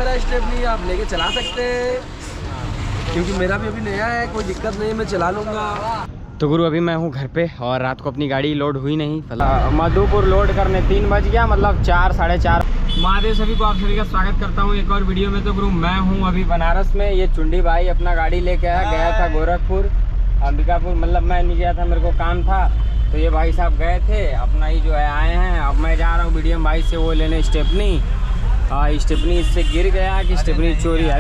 मेरा स्टेप नहीं, आप लेके चला सकते हैं क्योंकि मेरा भी अभी नया है, कोई दिक्कत नहीं, मैं चला लूँगा। तो गुरु अभी मैं हूँ घर पे और रात को अपनी गाड़ी लोड हुई नहीं, मधुपुर लोड करने 3 बज गया, मतलब 4 साढ़े 4। महादेव सभी को आप सभी का स्वागत करता हूँ एक और वीडियो में। तो गुरु मैं हूँ अभी बनारस में, ये चुंडी भाई अपना गाड़ी लेके आया, गया था गोरखपुर अंबिकापुर, मतलब मैं नहीं गया था, मेरे को काम था, तो ये भाई साहब गए थे अपना ही जो है आए हैं। अब मैं जा रहा हूँ बीडीएम भाई से वो लेने स्टेपनी। स्टेपनी इससे गिर गया कि स्टेपनी चोरी है,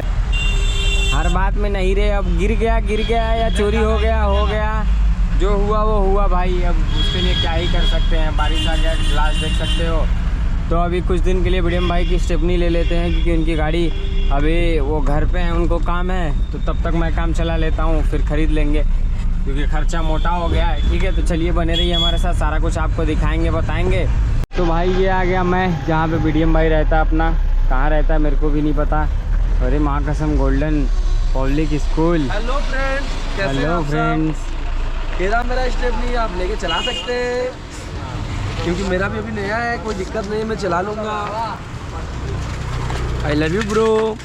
हर बात में नहीं रहे, अब गिर गया या चोरी हो गया, जो हुआ वो हुआ भाई, अब उसके लिए क्या ही कर सकते हैं। बारिश आ गया, ग्लास देख सकते हो। तो अभी कुछ दिन के लिए बीडीएम भाई की स्टेपनी ले लेते हैं क्योंकि उनकी गाड़ी अभी वो घर पे है, उनको काम है, तो तब तक मैं काम चला लेता हूँ, फिर ख़रीद लेंगे क्योंकि खर्चा मोटा हो गया है। ठीक है, तो चलिए बने रहिए हमारे साथ, सारा कुछ आपको दिखाएंगे बताएंगे। तो भाई ये आ गया मैं जहाँ पे बीडीएम भाई रहता है अपना, कहाँ रहता है मेरे को भी नहीं पता। अरे माँ कसम golden public school. Hello friends, कैसे हैं आप सब? मेरा स्टेप नहीं, आप लेके चला सकते हैं क्योंकि मेरा भी अभी नया है, कोई दिक्कत नहीं, मैं चला लूँगा। I love you bro,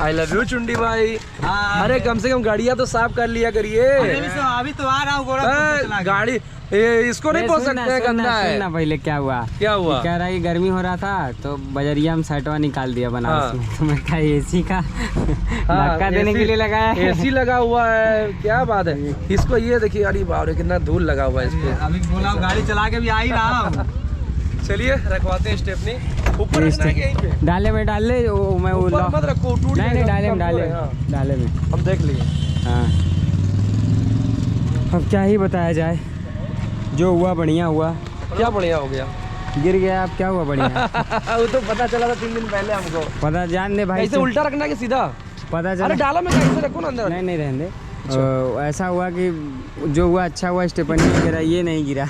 I love you Chundi भाई। अरे कम से कम गाड़ियाँ तो साफ कर लिया करिए। अभी तो आ रहा हूँ गाड़ी इसको नहीं बोल सकते हैं, गंदा है ना। पहले क्या हुआ कह रहा है कि गर्मी हो रहा था तो बजरिया में साइटवा निकाल दिया बनारस में, तो मैं कहा एसी का धक्का देने के लिए लगाया, एसी लगा हुआ है, क्या बात है। इसको ये देखिए, अरे बाप रे कितना धूल लगा हुआ है इस पे। अभी बोला गाड़ी चला के भी आ ही रहा हूँ। चलिए रखवाते हैं स्टेपनी, ऊपर डाले में डाल ले, मैं मत रखो, टूट नहीं डाले में हम देख लिए। हाँ अब क्या ही बताया जाए, जो हुआ बढ़िया हुआ। क्या बढ़िया हो गया? गिर गया, अब क्या हुआ बढ़िया। वो तो पता चला था 3 दिन पहले हमको। पता जान दे भाई, कैसे उल्टा रखना कि सीधा पता चला? अरे डाला में कैसे रखो ना अंदर। नहीं रहने दे। ऐसा हुआ कि जो हुआ अच्छा हुआ, स्टेपनी गिरा, ये नहीं गिरा।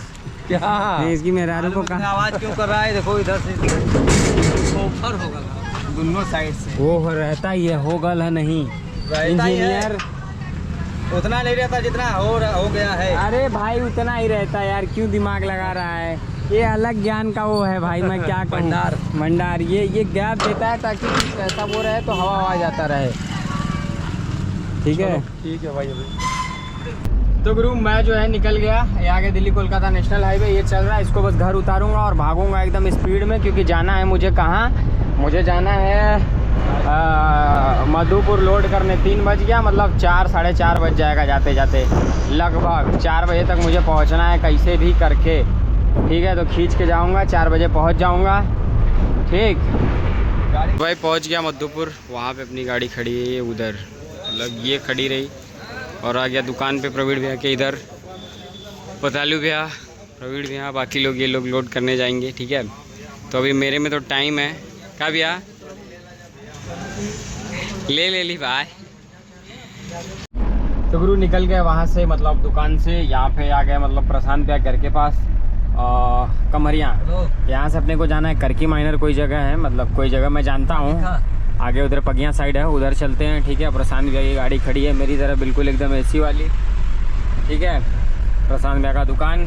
क्या इसकी मेहरारू को कहा आवाज क्यों कर रहा है? देखो इधर से ऊपर होगा दोनों साइड से, वो रहता ही है, हो गल है नहीं इंजीनियर, उतना नहीं रहता जितना हो गया है। अरे भाई उतना ही रहता है यार, क्यों दिमाग लगा रहा है, ये अलग ज्ञान का वो है भाई, मैं क्या कहूँ भंडार। ये गैप देता है ताकि ऐसा वो रहे तो हवा आ जाता रहे। ठीक है भाई। अभी तो गुरु मैं जो है निकल गया, ये आगे दिल्ली कोलकाता नेशनल हाईवे ये चल रहा है, इसको बस घर उतारूंगा और भागूंगा एकदम स्पीड में, क्योंकि जाना है मुझे कहाँ, मुझे जाना है मधुपुर लोड करने। 3 बज गया, मतलब 4 साढ़े 4 बज जाएगा जाते जाते, लगभग 4 बजे तक मुझे पहुंचना है कैसे भी करके। ठीक है, तो खींच के जाऊंगा, 4 बजे पहुंच जाऊंगा। ठीक भाई, पहुंच गया मधुपुर, वहां पे अपनी गाड़ी खड़ी है, ये उधर मतलब ये खड़ी रही, और आ गया दुकान पे प्रवीण भैया के इधर, पतालू भैया, प्रवीण भैया, बाकी लोग ये लोग लोड करने जाएंगे। ठीक है, तो अभी मेरे में तो टाइम है, क्या भैया ले ली भाई। तो गुरु निकल गए वहाँ से, मतलब दुकान से, यहाँ पे आ गए मतलब प्रशांत भैया घर के पास, कमरिया। यहाँ से अपने को जाना है करकी माइनर, कोई जगह है, मतलब कोई जगह मैं जानता हूँ, आगे उधर पगिया साइड है, उधर चलते हैं। ठीक है, प्रशांत भैया की गाड़ी खड़ी है मेरी तरह बिल्कुल एकदम एसी वाली। ठीक है, प्रशांत भैया का दुकान।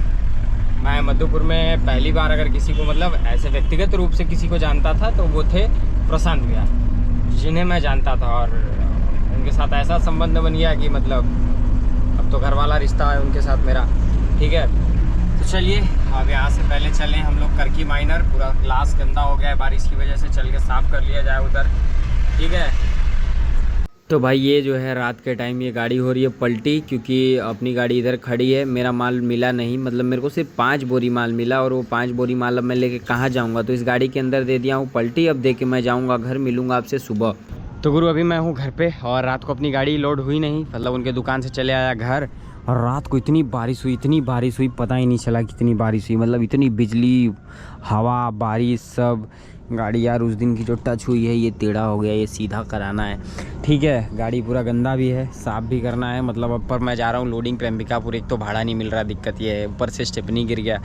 मैं मधुपुर में पहली बार अगर किसी को मतलब ऐसे व्यक्तिगत रूप से किसी को जानता था तो वो थे प्रशांत भैया, जिन्हें मैं जानता था, और उनके साथ ऐसा संबंध बन गया कि मतलब अब तो घर वाला रिश्ता है उनके साथ मेरा। ठीक है, तो चलिए अब यहाँ से पहले चलें हम लोग करकी माइनर, पूरा ग्लास गंदा हो गया है बारिश की वजह से, चल के साफ़ कर लिया जाए उधर। ठीक है, तो भाई ये जो है रात के टाइम ये गाड़ी हो रही है पलटी, क्योंकि अपनी गाड़ी इधर खड़ी है, मेरा माल मिला नहीं, मतलब मेरे को सिर्फ 5 बोरी माल मिला, और वो 5 बोरी माल अब मैं लेके कहाँ जाऊँगा, तो इस गाड़ी के अंदर दे दिया हूँ पलटी। अब दे के मैं जाऊँगा घर, मिलूँगा आपसे सुबह। तो गुरु अभी मैं हूँ घर पे, और रात को अपनी गाड़ी लोड हुई नहीं, मतलब उनके दुकान से चले आया घर, और रात को इतनी बारिश हुई, पता ही नहीं चला कितनी बारिश हुई, मतलब इतनी बिजली, हवा, बारिश सब। गाड़ी यार उस दिन की जो टच हुई है ये टेढ़ा हो गया, ये सीधा कराना है। ठीक है, गाड़ी पूरा गंदा भी है, साफ़ भी करना है, मतलब अब पर मैं जा रहा हूँ लोडिंग पे अंबिकापुर, एक तो भाड़ा नहीं मिल रहा, दिक्कत ये है, ऊपर से स्टेपनी गिर गया,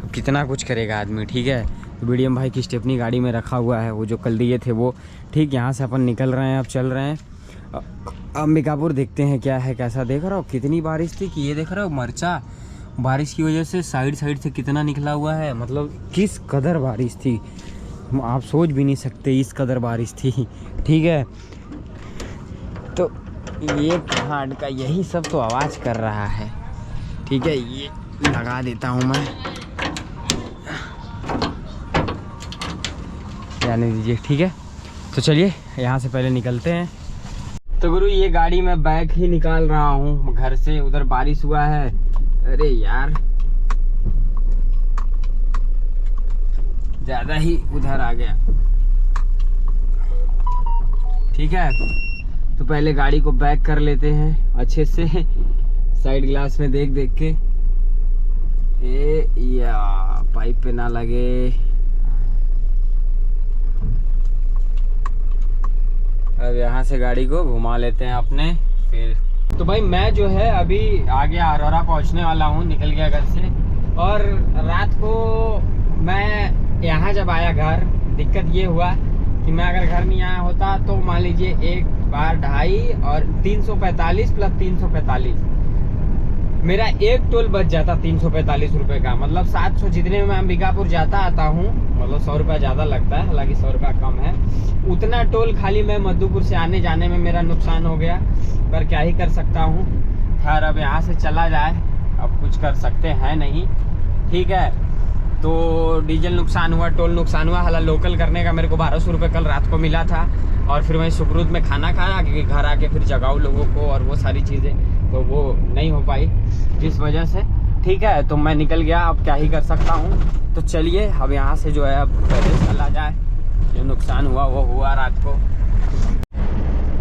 अब कितना कुछ करेगा आदमी। ठीक है, तो बीडीएम भाई की स्टेपनी गाड़ी में रखा हुआ है, वो जो कल दिए थे वो। ठीक, यहाँ से अपन निकल रहे हैं, अब चल रहे हैं अंबिकापुर, देखते हैं क्या है कैसा। देख रहा हो कितनी बारिश थी, कि ये देख रहा हो मरचा, बारिश की वजह से साइड से कितना निकला हुआ है, मतलब किस कदर बारिश थी। आप सोच भी नहीं सकते इस कदर बारिश थी। ठीक है, तो ये घाट का यही सब तो आवाज़ कर रहा है। ठीक है, ये लगा देता हूँ मैं, जाने दीजिए। ठीक है, तो चलिए यहाँ से पहले निकलते हैं। तो गुरु ये गाड़ी में बैग ही निकाल रहा हूँ घर से, उधर बारिश हुआ है। अरे यार ज़्यादा ही उधर आ गया। ठीक है, तो पहले गाड़ी को बैक कर लेते हैं अच्छे से, साइड ग्लास में देख देख के। या पाइप पे ना लगे। अब यहाँ से गाड़ी को घुमा लेते हैं अपने फिर। तो भाई मैं जो है अभी आगे अरोरा पहुँचने वाला हूँ, निकल गया घर से। और रात को मैं यहाँ जब आया घर, दिक्कत ये हुआ कि मैं अगर घर नहीं आया होता तो मान लीजिए एक बार 2.5 और 345 प्लस 345, मेरा एक टोल बच जाता 345 रुपये का। मतलब 700 जितने में मैं अंबिकापुर जाता आता हूँ, मतलब 100 रुपया ज़्यादा लगता है, हालांकि 100 रुपया कम है। उतना टोल खाली मैं मधुपुर से आने जाने में मेरा नुकसान हो गया, पर क्या ही कर सकता हूँ। खैर अब यहाँ से चला जाए, अब कुछ कर सकते हैं नहीं। ठीक है, तो डीजल नुकसान हुआ, टोल नुकसान हुआ। हालांकि लोकल करने का मेरे को 1200 रुपये कल रात को मिला था, और फिर मैं सुखरूत में खाना खाया क्योंकि घर आके फिर जगाऊँ लोगों को और वो सारी चीज़ें, तो वो नहीं हो पाई जिस वजह से। ठीक है, तो मैं निकल गया, अब क्या ही कर सकता हूँ। तो चलिए अब यहाँ से जो है अब पहले चला जाए, जो नुकसान हुआ वो हुआ रात को।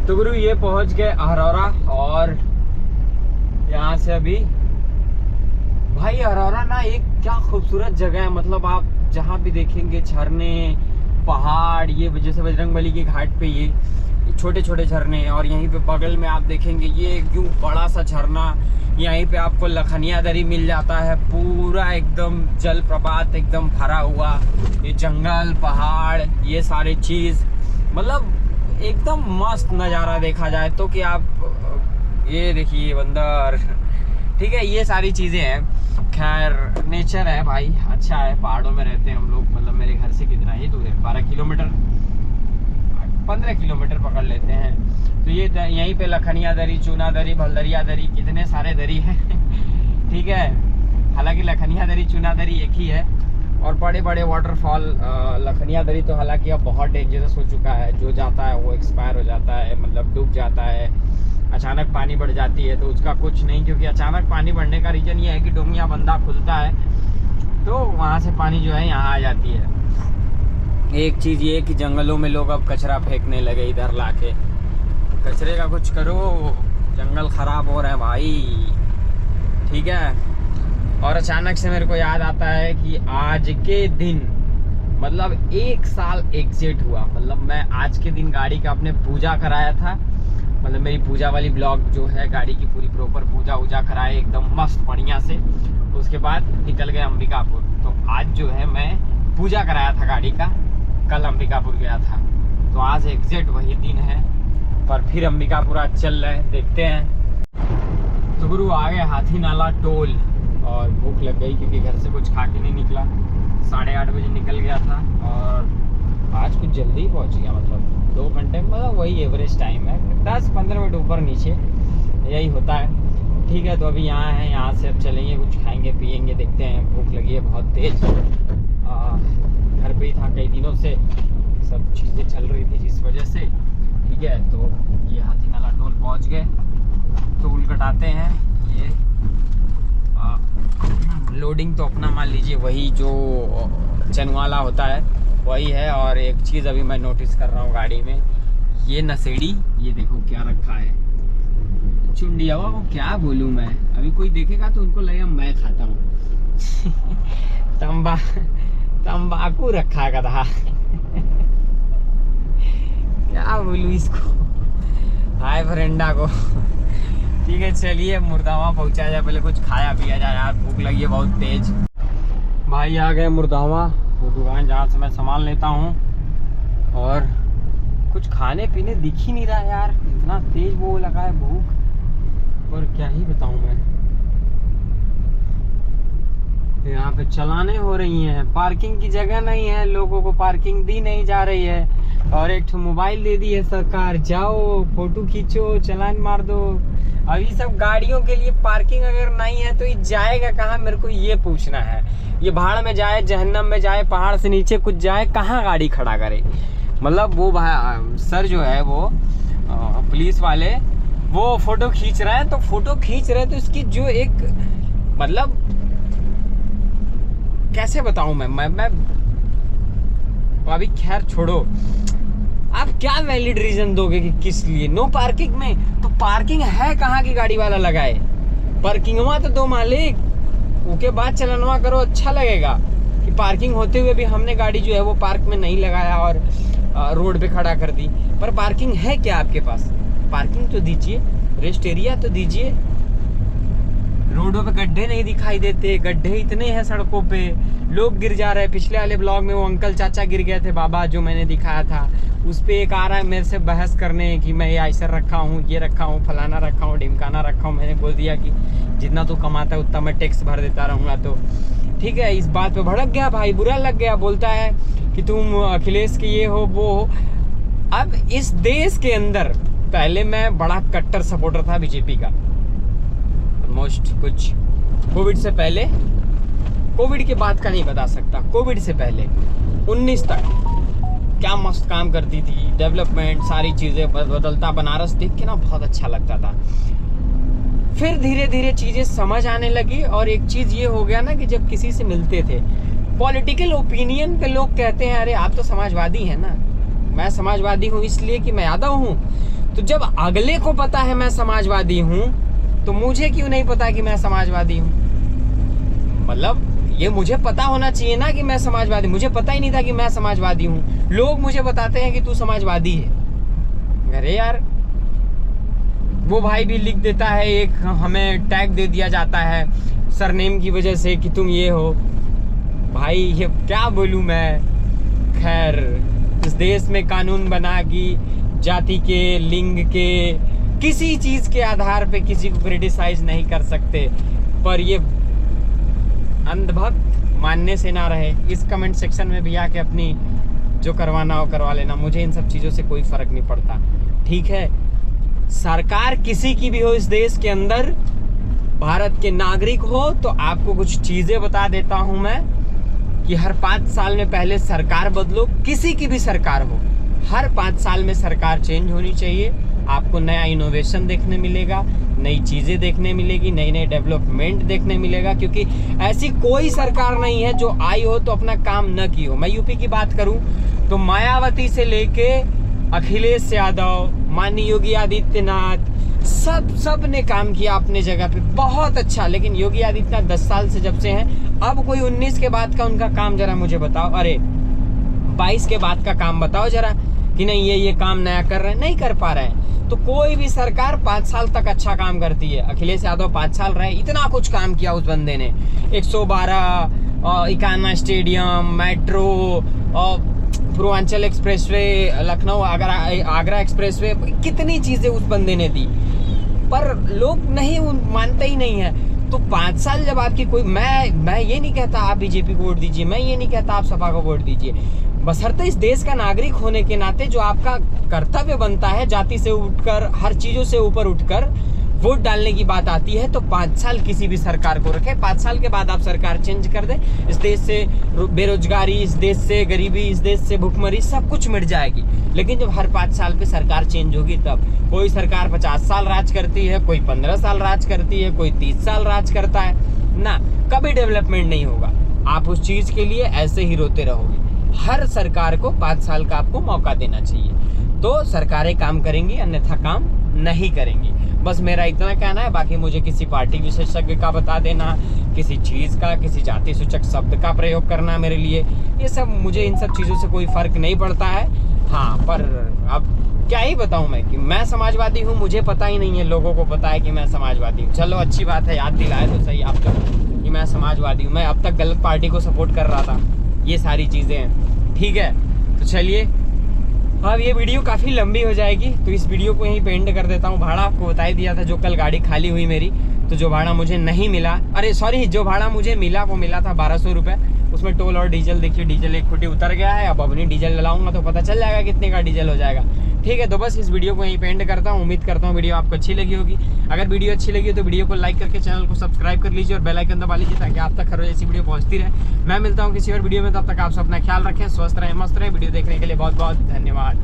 तो गुरु ये पहुँच गए अरोरा, और यहाँ से अभी भाई अरोरा ना एक क्या खूबसूरत जगह है। मतलब आप जहाँ भी देखेंगे झरने, पहाड़, ये जैसे बजरंगबली के घाट पे ये छोटे छोटे झरने, और यहीं पे बगल में आप देखेंगे ये क्यों बड़ा सा झरना। यहीं पे आपको लखनिया दरी मिल जाता है, पूरा एकदम जल प्रपात एकदम भरा हुआ, ये जंगल, पहाड़, ये सारी चीज़, मतलब एकदम मस्त नज़ारा देखा जाए तो। कि आप ये देखिए बंदर, ठीक है, ये सारी चीज़ें हैं। खैर नेचर है भाई, अच्छा है। पहाड़ों में रहते हैं हम लोग। मतलब मेरे घर से कितना ही दूर है, 12 किलोमीटर, 15 किलोमीटर पकड़ लेते हैं। तो ये यहीं पे लखनिया दरी, चूना दरी, भलदरिया दरी, कितने सारे दरी हैं। ठीक है, हालांकि लखनिया दरी, चूना दरी एक ही है। और बड़े बड़े वाटरफॉल, लखनिया दरी तो हालांकि अब बहुत डेंजरस हो चुका है, जो जाता है वो एक्सपायर हो जाता है, मतलब डूब जाता है। अचानक पानी बढ़ जाती है तो उसका कुछ नहीं, क्योंकि अचानक पानी बढ़ने का रीज़न ये है कि डोंगिया बंदा खुलता है तो वहाँ से पानी जो है यहाँ आ जाती है। एक चीज़ ये कि जंगलों में लोग अब कचरा फेंकने लगे, इधर लाके कचरे का कुछ करो, जंगल ख़राब हो रहे हैं भाई। ठीक है, और अचानक से मेरे को याद आता है कि आज के दिन मतलब 1 साल एग्जिट हुआ। मतलब मैं आज के दिन गाड़ी का अपने पूजा कराया था, मतलब मेरी पूजा वाली ब्लॉग जो है, गाड़ी की पूरी प्रॉपर पूजा वूजा कराए एकदम मस्त बढ़िया से। उसके बाद निकल गए अंबिकापुर। तो आज जो है मैं पूजा कराया था गाड़ी का, कल अंबिकापुर गया था, तो आज एग्जैक्ट वही दिन है। पर फिर अंबिकापुर आज चल रहे हैं, देखते हैं। तो गुरु आ गए हाथी नाला टोल, और भूख लग गई क्योंकि घर से कुछ खा के नहीं निकला। 8:30 बजे निकल गया था, और आज कुछ जल्दी ही पहुँच गया। मतलब 2 घंटे, मतलब वही एवरेज टाइम है, 10-15 मिनट ऊपर नीचे यही होता है। ठीक है, तो अभी यहाँ है, यहाँ से अब चलेंगे, कुछ खाएंगे पिएंगे, देखते हैं। भूख लगी है बहुत तेज़, घर पे ही था कई दिनों से, सब चीज़ें चल रही थी जिस वजह से। ठीक है, तो ये हाथी नाला टोल पहुँच गए, टोल कटाते हैं। ये लोडिंग तो अपना मान लीजिए वही जो चनवाला होता है वही है। और एक चीज़ अभी मैं नोटिस कर रहा हूँ गाड़ी में, ये नशेड़ी, ये देखो क्या रखा है, चुंडिया को क्या बोलूँ मैं। अभी कोई देखेगा तो उनको लगेगा मैं खाता हूँ। तंबाकू रखा गधा। क्या बोलूँ इसको, हाय फ्रेंडा को। ठीक है, चलिए मुर्दावा पहुँचा जाए, पहले कुछ खाया पिया जाए यार, भूख लगी है बहुत तेज। भाई आ गए मुर्दावा, वो दुकान जहाँ से मैं सामान लेता हूँ, और कुछ खाने पीने दिख ही नहीं रहा यार, इतना तेज वो लगा है भूख, और क्या ही बताऊँ मैं। यहाँ पे चलाने हो रही हैं, पार्किंग की जगह नहीं है, लोगों को पार्किंग दी नहीं जा रही है, और एक मोबाइल दे दी है सरकार, जाओ फोटो खींचो चालान मार दो। अभी सब गाड़ियों के लिए पार्किंग अगर नहीं है तो ये जाएगा कहाँ, मेरे को ये पूछना है। ये भाड़ में जाए, जहन्नम में जाए, पहाड़ से नीचे कुछ जाए, कहाँ गाड़ी खड़ा करे। मतलब वो सर जो है वो पुलिस वाले वो फोटो खींच रहे हैं, तो फोटो खींच रहे हैं तो इसकी जो एक मतलब कैसे बताऊं मैं अभी खैर छोड़ो। आप क्या वैलिड रीजन दोगे कि किस लिए नो पार्किंग में? तो पार्किंग है कहाँ की गाड़ी वाला लगाए? पार्किंगवा तो दो मालिक, उसके बाद चलनवा करो, अच्छा लगेगा कि पार्किंग होते हुए भी हमने गाड़ी जो है वो पार्क में नहीं लगाया और रोड पे खड़ा कर दी। पर पार्किंग है क्या आपके पास? पार्किंग तो दीजिए, रेस्ट एरिया तो दीजिए। रोडों पे गड्ढे नहीं दिखाई देते, गड्ढे इतने हैं सड़कों पे, लोग गिर जा रहे हैं। पिछले वाले ब्लॉग में वो अंकल चाचा गिर गए थे, बाबा जो मैंने दिखाया था, उस पे एक आ रहा है मेरे से बहस करने कि मैं ये ऐसा रखा हूँ, ये रखा हूँ, फलाना रखा हूँ, ढिमकाना रखा हूँ। मैंने बोल दिया कि जितना तू कमाता है उतना मैं टैक्स भर देता रहूँगा। तो ठीक है, इस बात पे भड़क गया भाई, बुरा लग गया, बोलता है कि तुम अखिलेश के ये हो वो हो। अब इस देश के अंदर पहले मैं बड़ा कट्टर सपोर्टर था बीजेपी का, ऑलमोस्ट कुछ कोविड से पहले, कोविड के बाद का नहीं बता सकता, कोविड से पहले 19 तक क्या मस्त काम करती थी, डेवलपमेंट सारी चीज़ें बदलता, बनारस देख के ना बहुत अच्छा लगता था। फिर धीरे धीरे चीज़ें समझ आने लगी, और एक चीज़ ये हो गया ना कि जब किसी से मिलते थे, पॉलिटिकल ओपिनियन पे लोग कहते हैं अरे आप तो समाजवादी हैं ना, मैं समाजवादी हूँ इसलिए कि मैं यादव हूँ। तो जब अगले को पता है मैं समाजवादी हूँ तो मुझे क्यों नहीं पता कि मैं समाजवादी हूँ? मतलब ये मुझे पता होना चाहिए ना कि मैं समाजवादी, मुझे पता ही नहीं था कि मैं समाजवादी हूँ। लोग मुझे बताते हैं कि तू समाजवादी है। अरे यार, वो भाई भी लिख देता है, एक हमें टैग दे दिया जाता है सरनेम की वजह से कि तुम ये हो। भाई ये क्या बोलूँ मैं। खैर, इस देश में कानून बना कि जाति के, लिंग के, किसी चीज के आधार पे किसी को क्रिटिसाइज नहीं कर सकते। पर ये अंधभक्त मानने से ना रहे। इस कमेंट सेक्शन में भी आके अपनी जो करवाना हो करवा लेना, मुझे इन सब चीज़ों से कोई फर्क नहीं पड़ता। ठीक है, सरकार किसी की भी हो इस देश के अंदर, भारत के नागरिक हो, तो आपको कुछ चीज़ें बता देता हूँ मैं कि हर 5 साल में पहले सरकार बदलो, किसी की भी सरकार हो, हर 5 साल में सरकार चेंज होनी चाहिए। आपको नया इनोवेशन देखने मिलेगा, नई चीज़ें देखने मिलेगी, नई नई डेवलपमेंट देखने मिलेगा, क्योंकि ऐसी कोई सरकार नहीं है जो आई हो तो अपना काम न की हो। मैं यूपी की बात करूं तो मायावती से लेके अखिलेश यादव, माननीय योगी आदित्यनाथ, सब ने काम किया अपने जगह पे बहुत अच्छा। लेकिन योगी आदित्यनाथ 10 साल से जब से हैं, अब कोई 19 के बाद का उनका काम जरा मुझे बताओ, अरे 22 के बाद का काम बताओ जरा कि नहीं ये काम नया कर रहे हैं, नहीं कर पा रहे हैं। तो कोई भी सरकार 5 साल तक अच्छा काम करती है। अखिलेश यादव 5 साल रहे, इतना कुछ काम किया उस बंदे ने, 112 Ekana stadium, metro, Purvanchal expressway, Lucknow Agra expressway, कितनी चीज़ें उस बंदे ने दी। पर लोग नहीं मानते ही नहीं है। तो 5 साल जब आपकी कोई, मैं ये नहीं कहता आप बीजेपी को वोट दीजिए, मैं ये नहीं कहता आप सपा को वोट दीजिए, बशर्ते इस देश का नागरिक होने के नाते जो आपका कर्तव्य बनता है, जाति से उठकर, हर चीज़ों से ऊपर उठकर वोट डालने की बात आती है, तो 5 साल किसी भी सरकार को रखे। 5 साल के बाद आप सरकार चेंज कर दे, इस देश से बेरोजगारी, इस देश से गरीबी, इस देश से भुखमरी, सब कुछ मिट जाएगी। लेकिन जब हर 5 साल पे सरकार चेंज होगी, तब कोई सरकार 50 साल राज करती है, कोई 15 साल राज करती है, कोई 30 साल राज करता है ना, कभी डेवलपमेंट नहीं होगा। आप उस चीज़ के लिए ऐसे ही रोते रहोगे। हर सरकार को 5 साल का आपको मौका देना चाहिए, तो सरकारें काम करेंगी, अन्यथा काम नहीं करेंगी। बस मेरा इतना कहना है। बाकी मुझे किसी पार्टी विशेषज्ञ का बता देना, किसी चीज़ का, किसी जाति सूचक शब्द का प्रयोग करना मेरे लिए, ये सब, मुझे इन सब चीज़ों से कोई फ़र्क नहीं पड़ता है। हाँ, पर अब क्या ही बताऊँ मैं कि मैं समाजवादी हूँ, मुझे पता ही नहीं है, लोगों को पता है कि मैं समाजवादी हूँ। चलो अच्छी बात है, याद दिलाए तो सही आप लोग कि मैं समाजवादी हूँ। मैं अब तक गलत पार्टी को सपोर्ट कर रहा था, ये सारी चीज़ें हैं। ठीक है, तो चलिए, अब ये वीडियो काफ़ी लंबी हो जाएगी, तो इस वीडियो को यहीं पे एंड कर देता हूँ। भाड़ा आपको बता ही दिया था, जो कल गाड़ी खाली हुई मेरी, तो जो भाड़ा मुझे नहीं मिला, अरे सॉरी, जो भाड़ा मुझे मिला वो मिला था 1200 रुपये। उसमें टोल और डीजल, देखिए डीजल एक फुटी उतर गया है। अब अपनी डीजल डलाऊंगा तो पता चल जाएगा कितने का डीजल हो जाएगा। ठीक है, तो बस इस वीडियो को यहीं पे एंड करता हूँ। उम्मीद करता हूँ वीडियो आपको अच्छी लगी होगी। अगर वीडियो अच्छी लगी हो तो वीडियो को लाइक करके चैनल को सब्सक्राइब कर लीजिए और बेल आइकन दबा लीजिए ताकि आप तक हर रोज ऐसी वीडियो पहुँचती रहे। मैं मिलता हूँ किसी और वीडियो में, तब तक आप सब अपना ख्याल रखें, स्वस्थ रहें, मस्त रहें। वीडियो देखने के लिए बहुत बहुत धन्यवाद।